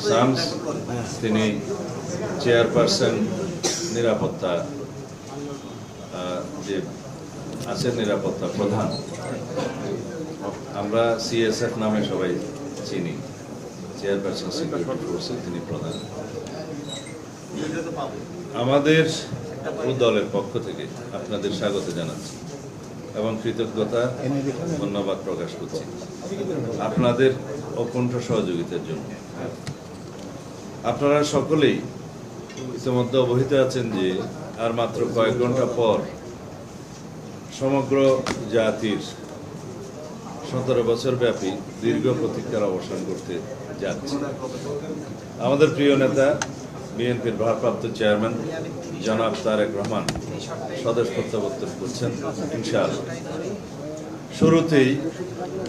শামস, তিনি চেয়ারপারসন নিরাপত্তা যে আছেন, নিরাপত্তা প্রধান, আমরা সিএসএফ নামে সবাই চিনি, চেয়ারপারসন সিকিউরিটি ফোর্সে তিনি প্রধান। আমাদের দলের পক্ষ থেকে আপনাদের স্বাগত জানাচ্ছি এবং কৃতজ্ঞতা ধন্যবাদ প্রকাশ করছি আপনাদের অকুণ্ঠ সহযোগিতার জন্য। আপনারা সকলেই ইতিমধ্যে অবহিত আছেন যে আর মাত্র কয়েক ঘন্টা পর সমগ্র জাতির 17 বছর ব্যাপী দীর্ঘ প্রতীক্ষার অবসান করতে যাচ্ছে। আমাদের প্রিয় নেতা বিএনপির ভারপ্রাপ্ত চেয়ারম্যান জনাব তারেক রহমান স্বদেশ প্রত্যাবর্তন করছেন ইনশাআল্লাহ। শুরুতেই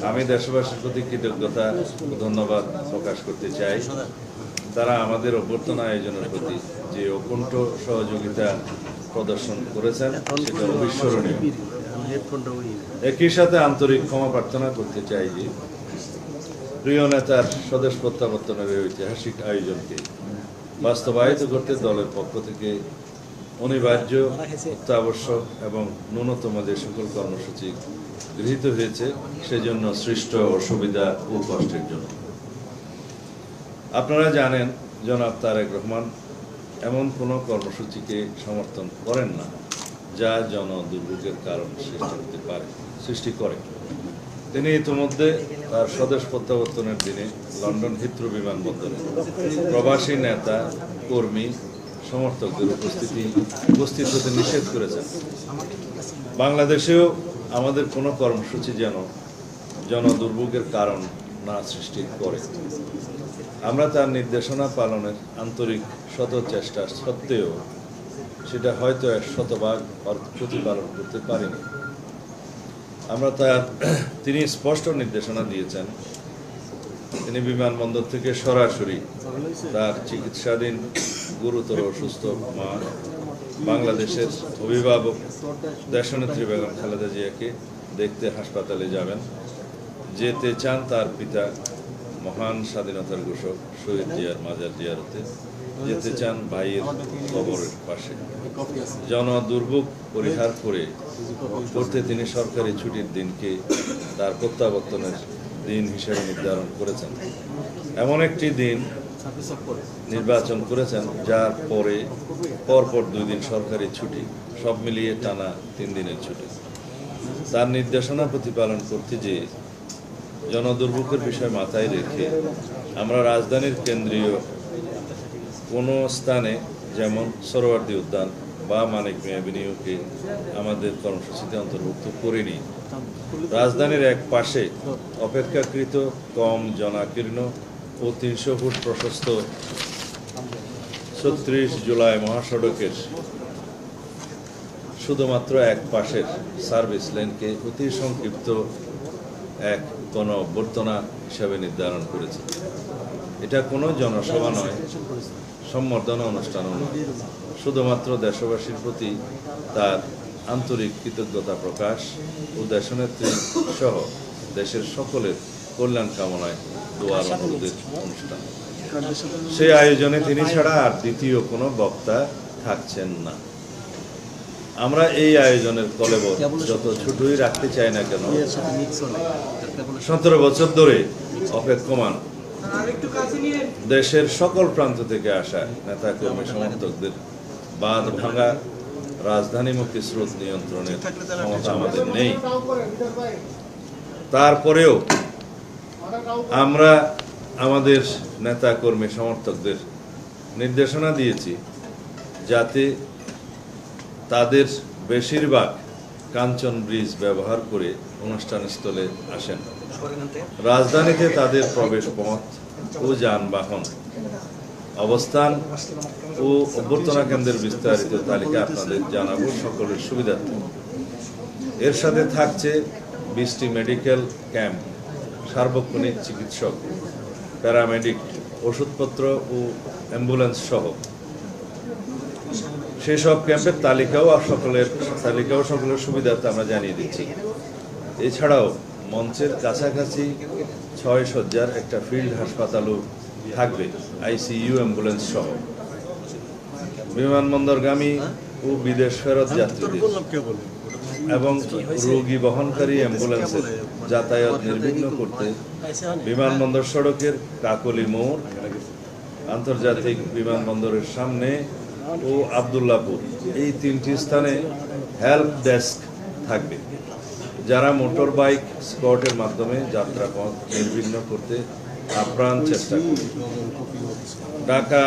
আমি দেশবাসীর প্রতি কৃতজ্ঞতা ও ধন্যবাদ প্রকাশ করতে চাই। তারা আমাদের অভ্যর্থনা আয়োজনের প্রতি যে অকুণ্ঠ সহযোগিতা প্রদর্শন করেছেন সেটা অবিস্মরণীয়। একই সাথে আন্তরিক ক্ষমা প্রার্থনা করতে চাই যে প্রিয় নেতার স্বদেশ প্রত্যাবর্তনের এই ঐতিহাসিক আয়োজনকে বাস্তবায়িত করতে দলের পক্ষ থেকে অনিবার্য, অত্যাবশ্যক এবং ন্যূনতম যে সকল কর্মসূচি গৃহীত হয়েছে সেজন্য সৃষ্ট অসুবিধা ও কষ্টের জন্য। আপনারা জানেন জনাব তারেক রহমান এমন কোনো কর্মসূচিকে সমর্থন করেন না যা জনদুর্ভোগের কারণ সৃষ্টি করে। তিনি ইতিমধ্যে তার স্বদেশ প্রত্যাবর্তনের দিনে লন্ডন হিথ্রো বিমানবন্দরে প্রবাসী নেতা, কর্মী, সমর্থকদের উপস্থিত হতে নিষেধ করেছেন। বাংলাদেশেও আমাদের কোনো কর্মসূচি যেন জনদুর্ভোগের কারণ না সৃষ্টি করে। আমরা তার নির্দেশনা পালনের আন্তরিক শত চেষ্টা সত্ত্বেও সেটা হয়তো 100% প্রতিপালন করতে পারিনি। তিনি স্পষ্ট নির্দেশনা দিয়েছেন, তিনি বিমানবন্দর থেকে সরাসরি তার চিকিৎসাধীন গুরুতর অসুস্থ মা, বাংলাদেশের অভিভাবক দেশনেত্রী বেগম খালেদা জিয়াকে দেখতে হাসপাতালে যাবেন। যেতে চান তার পিতা মহান স্বাধীনতার ঘোষক শহীদ জিয়ার মাজার জিয়ারতে, যেতে চান ভাইয়ের কবরের পাশে। জনদুর্ভোগ পরিহার করতে তিনি সরকারি ছুটির দিনকে তার প্রত্যাবর্তনের দিন হিসেবে নির্ধারণ করেছেন। এমন একটি দিন নির্বাচন করেছেন যার পরপর 2 দিন সরকারি ছুটি, সব মিলিয়ে টানা 3 দিনের ছুটি। তার নির্দেশনা প্রতিপালন করতে যে জনদুর্ভোগের বিষয় মাথায় রেখে আমরা রাজধানীর কেন্দ্রীয় কোনো স্থানে যেমন সোহরাওয়ার্দী উদ্যান বা মানিক মিয়া এভিনিউকে আমাদের কর্মসূচিতে অন্তর্ভুক্ত করিনি। রাজধানীর এক পাশে অপেক্ষাকৃত কম জনাকীর্ণ ও 300 ফুট প্রশস্ত 36 জুলাই মহাসড়কের শুধুমাত্র এক পাশের সার্ভিস লেনকে অতি সংক্ষিপ্ত এক গণঅভ্যর্থনা হিসাবে নির্ধারণ করেছে। এটা কোনো জনসভা নয়, সম্বর্ধনা অনুষ্ঠানও নয়, শুধুমাত্র দেশবাসীর প্রতি তার আন্তরিক কৃতজ্ঞতা প্রকাশ ও দেশনেত্রী সহ দেশের সকলের কল্যাণ কামনায় দোয়ার অনুরোধের অনুষ্ঠান। সেই আয়োজনে তিনি ছাড়া আর দ্বিতীয় কোনো বক্তা থাকছেন না। আমরা এই আয়োজনের কলেবর যত ছোটই রাখতে চাই না কেন, 17 বছর ধরে অপেক্ষমান দেশের সকল প্রান্ত থেকে আসা নেতা কর্মী সমর্থকদের বাঁধ ভাঙা রাজধানীমুখী স্রোত নিয়ন্ত্রণের ক্ষমতা আমাদের নেই। তারপরেও আমরা আমাদের নেতা কর্মী সমর্থকদের নির্দেশনা দিয়েছি যাতে তাদের বেশিরভাগ কাঞ্চন ব্রিজ ব্যবহার করে অনুষ্ঠানস্থলে আসেন। রাজধানীতে তাদের প্রবেশ পথ ও যানবাহন অবস্থান ও অভ্যর্থনা কেন্দ্রের বিস্তারিত তালিকা আপনাদের জানাবো সকলের সুবিধার্থে। এর সাথে থাকছে 20টি মেডিকেল ক্যাম্প, সার্বক্ষণিক চিকিৎসক, প্যারামেডিক, ওষুধপত্র ও অ্যাম্বুলেন্স সহ সেসব ক্যাম্পের তালিকাও সকলের সুবিধার্থে আমরা জানিয়ে দিচ্ছি। এছাড়াও মঞ্চের কাছাকাছি 6 শয্যার একটা ফিল্ড হাসপাতালও থাকবে আইসিইউ অ্যাম্বুলেন্স সহ। বিমানবন্দরগামী ও বিদেশ ফেরত যাত্রীদের এবং রোগী বহনকারী অ্যাম্বুলেন্সের যাতায়াত নির্বিঘ্ন করতে বিমানবন্দর সড়কের কাকলি মোড়, আন্তর্জাতিক বিমানবন্দরের সামনে ও আবদুল্লাপুর এই 3টি স্থানে হেল্প ডেস্ক থাকবে, যারা মোটর বাইক স্কটের মাধ্যমে যাত্রাপথ নির্বিঘ্ন করতে আপ্রাণ চেষ্টা করবে। ঢাকা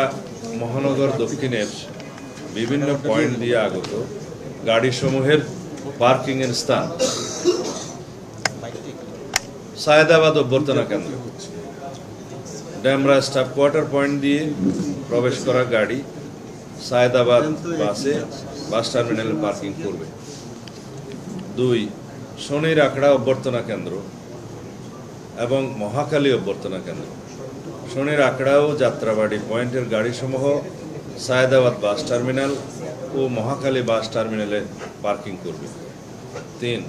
মহানগর দক্ষিণের বিভিন্ন পয়েন্ট দিয়ে আগত গাড়িসমূহের পার্কিংয়ের স্থান সায়েদাবাদ অভ্যর্থনা কেন্দ্র, ডেমরা স্টাফ কোয়ার্টার পয়েন্ট দিয়ে প্রবেশ করা গাড়ি সায়েদাবাদ বাস টার্মিনালে পার্কিং করবে। 2 শনির আখড়া অভ্যর্থনা কেন্দ্র এবং মহাখালী অভ্যর্থনা কেন্দ্র। শনির আখড়া ও যাত্রাবাড়ি পয়েন্টের গাড়িসমূহ সায়েদাবাদ বাস টার্মিনাল ও মহাখালী বাস টার্মিনালে পার্কিং করবে। 3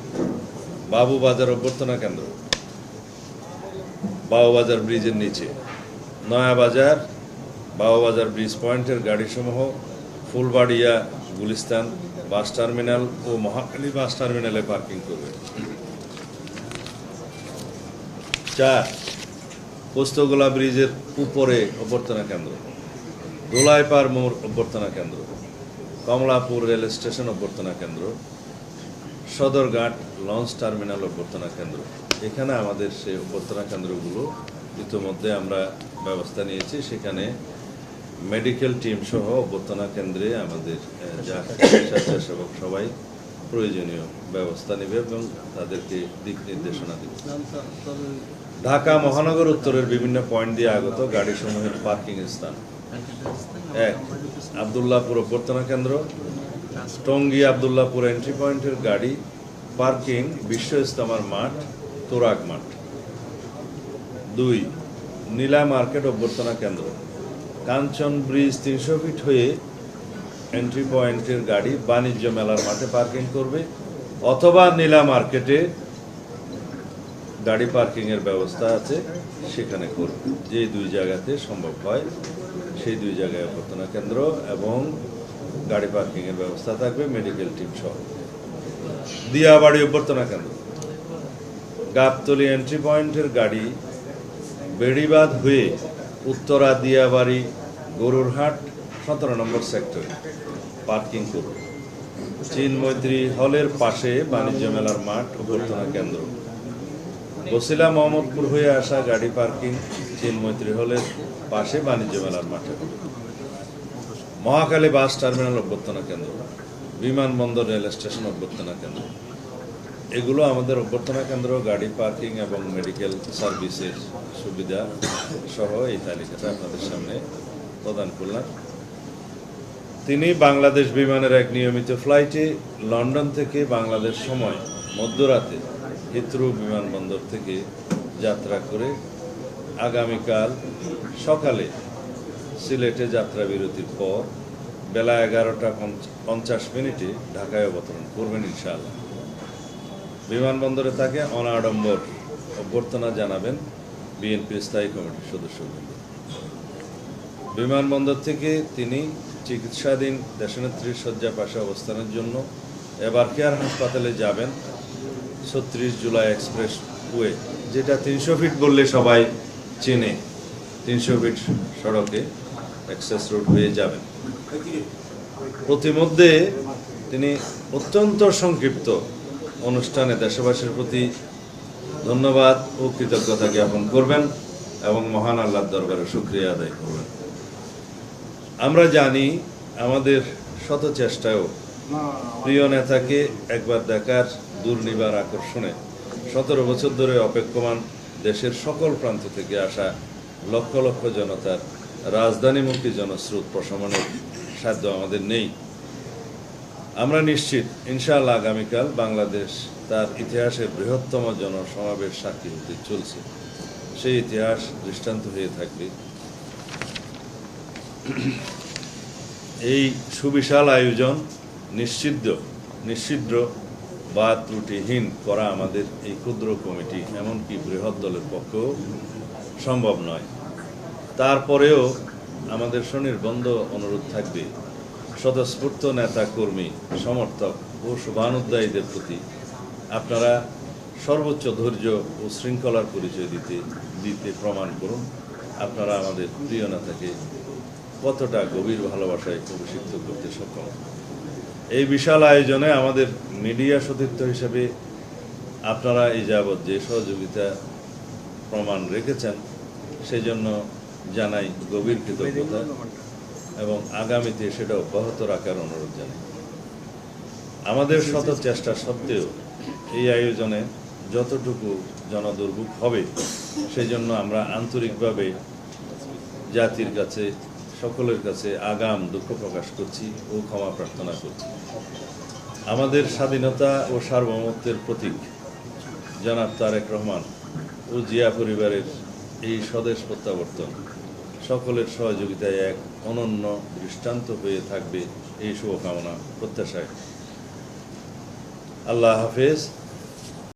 বাবুবাজার অভ্যর্থনা কেন্দ্র, বাবুবাজার ব্রিজের নিচে নয়াবাজার বাবুবাজার ব্রিজ পয়েন্টের গাড়িসমূহ ফুলবাড়িয়া গুলিস্তান বাস টার্মিনাল ও মহাখালী বাস টার্মিনালে পার্কিং করবে। 4 পোস্তগোলা ব্রিজের উপরে অভ্যর্থনা কেন্দ্র, দোলাইপাড় মোড় অভ্যর্থনা কেন্দ্র, কমলাপুর রেল স্টেশন অভ্যর্থনা কেন্দ্র, সদরঘাট লঞ্চ টার্মিনাল অভ্যর্থনা কেন্দ্র। এখানে আমাদের সেই অভ্যর্থনা কেন্দ্রগুলো ইতিমধ্যে আমরা ব্যবস্থা নিয়েছি। সেখানে মেডিকেল টিম সহ অভ্যর্থনা কেন্দ্রে আমাদের যা স্বেচ্ছাসেবক সবাই প্রয়োজনীয় ব্যবস্থা নেবে এবং তাদেরকে দিক নির্দেশনা দেবে। ঢাকা মহানগর উত্তরের বিভিন্ন পয়েন্ট দিয়ে আগত গাড়িসমূহের পার্কিং স্থান 1 আবদুল্লাপুর অভ্যর্থনা কেন্দ্র, টঙ্গী আবদুল্লাপুর এন্ট্রি পয়েন্টের গাড়ি পার্কিং বিশ্ব ইজতেমার মাঠ, তোরাগ মাঠ। 2 নীলা মার্কেট অভ্যর্থনা কেন্দ্র, কাঞ্চন ব্রিজ 300 ফিট হয়ে এন্ট্রি পয়েন্টের গাড়ি বাণিজ্য মেলার মাঠে পার্কিং করবে অথবা নীলা মার্কেটে গাড়ি পার্কিংয়ের ব্যবস্থা আছে সেখানে করবে। যে 2 জায়গাতে সম্ভব হয় সেই 2 জায়গায় অভ্যর্থনা কেন্দ্র এবং গাড়ি পার্কিংয়ের ব্যবস্থা থাকবে মেডিকেল টিম সহ। দিয়াবাড়ি অভ্যর্থনা কেন্দ্র, গাবতলী এন্ট্রি পয়েন্টের গাড়ি বেড়িবাঁধ হয়ে উত্তরা দিয়াবাড়ি গরুরহাট 17 নম্বর সেক্টরে পার্কিং করবে। চীন মৈত্রী হলের পাশে বাণিজ্য মেলার মাঠ অভ্যর্থনা কেন্দ্র, বসিলা মোহাম্মদপুর হয়ে আসা গাড়ি পার্কিং চীন মৈত্রী হলের পাশে বাণিজ্য মেলার মাঠে। মহাখালী বাস টার্মিনাল অভ্যর্থনা কেন্দ্র, বিমানবন্দর রেল স্টেশন অভ্যর্থনা কেন্দ্র। এগুলো আমাদের অভ্যর্থনা কেন্দ্র, গাড়ি পার্কিং এবং মেডিকেল সার্ভিসের সুবিধা সহ এই তালিকাটা আপনাদের সামনে প্রদান করলাম। তিনি বাংলাদেশ বিমানের এক নিয়মিত ফ্লাইটে লন্ডন থেকে বাংলাদেশ সময় মধ্যরাতে হিথ্রো বিমানবন্দর থেকে যাত্রা করে আগামীকাল সকালে সিলেটে যাত্রা বিরতির পর বেলা 11:50 ঢাকায় অবতরণ করবেন ইনশাআল্লাহ। বিমানবন্দরে তাকে অনাড়ম্বর অভ্যর্থনা জানাবেন বিএনপির স্থায়ী কমিটির সদস্যবৃন্দ। বিমানবন্দর থেকে তিনি চিকিৎসাধীন দেশনেত্রীর শয্যা পাশে অবস্থানের জন্য এবার কেয়ার হাসপাতালে যাবেন 36 জুলাই এক্সপ্রেস ওয়ে, যেটা 300 ফিট বললে সবাই চেনে। 300 ফিট সড়কে অ্যাক্সেস রোড হয়ে যাবেন। প্রতিমধ্যে তিনি অত্যন্ত সংক্ষিপ্ত অনুষ্ঠানে দেশবাসীর প্রতি ধন্যবাদ ও কৃতজ্ঞতা জ্ঞাপন করবেন এবং মহান আল্লাহর দরবারে শুকরিয়া আদায় করবেন। আমরা জানি আমাদের শত চেষ্টায়ও প্রিয় নেতাকে একবার দেখার দুর্নিবার আকর্ষণে 17 বছর ধরে অপেক্ষমান দেশের সকল প্রান্ত থেকে আসা লক্ষ লক্ষ জনতার রাজধানীমুখী জনস্রোত প্রশমনের সাধ্য আমাদের নেই। আমরা নিশ্চিত ইনশাআল্লাহ আগামীকাল বাংলাদেশ তার ইতিহাসের বৃহত্তম জনসমাবেশ সাক্ষী হতে চলছে। সেই ইতিহাস দৃষ্টান্ত হয়ে থাকবে। এই সুবিশাল আয়োজন নিশ্চিদ্র বা ত্রুটিহীন করা আমাদের এই ক্ষুদ্র কমিটি এমনকি বৃহৎ দলের পক্ষেও সম্ভব নয়। তারপরেও আমাদের স্বনির্বন্ধ অনুরোধ থাকবে স্বতঃস্ফূর্ত নেতা কর্মী সমর্থক ও শুভানুধ্যায়ীদের প্রতি আপনারা সর্বোচ্চ ধৈর্য ও শৃঙ্খলার পরিচয় দিতে প্রমাণ করুন আপনারা আমাদের প্রিয় নেতাকে কতটা গভীর ভালোবাসায় অভিষিক্ত করতে সক্ষম। এই বিশাল আয়োজনে আমাদের মিডিয়া সতীর্থ হিসেবে আপনারা এই যাবৎ যে সহযোগিতা প্রমাণ রেখেছেন সেই জন্য জানাই গভীর কৃতজ্ঞতা এবং আগামীতে সেটা অব্যাহত রাখার অনুরোধ জানাই। আমাদের শত চেষ্টা সত্ত্বেও এই আয়োজনে যতটুকু জনদুর্ভোগ হবে সেই জন্য আমরা আন্তরিকভাবে জাতির কাছে সকলের কাছে আগাম দুঃখ প্রকাশ করছি ও ক্ষমা প্রার্থনা করছি। আমাদের স্বাধীনতা ও সার্বভৌমত্বের প্রতীক জনাব তারেক রহমান ও জিয়া পরিবারের এই স্বদেশ প্রত্যাবর্তন সকলের সহযোগিতায় এক অনন্য দৃষ্টান্ত হয়ে থাকবে এই শুভকামনা প্রত্যাশায়। আল্লাহ হাফেজ।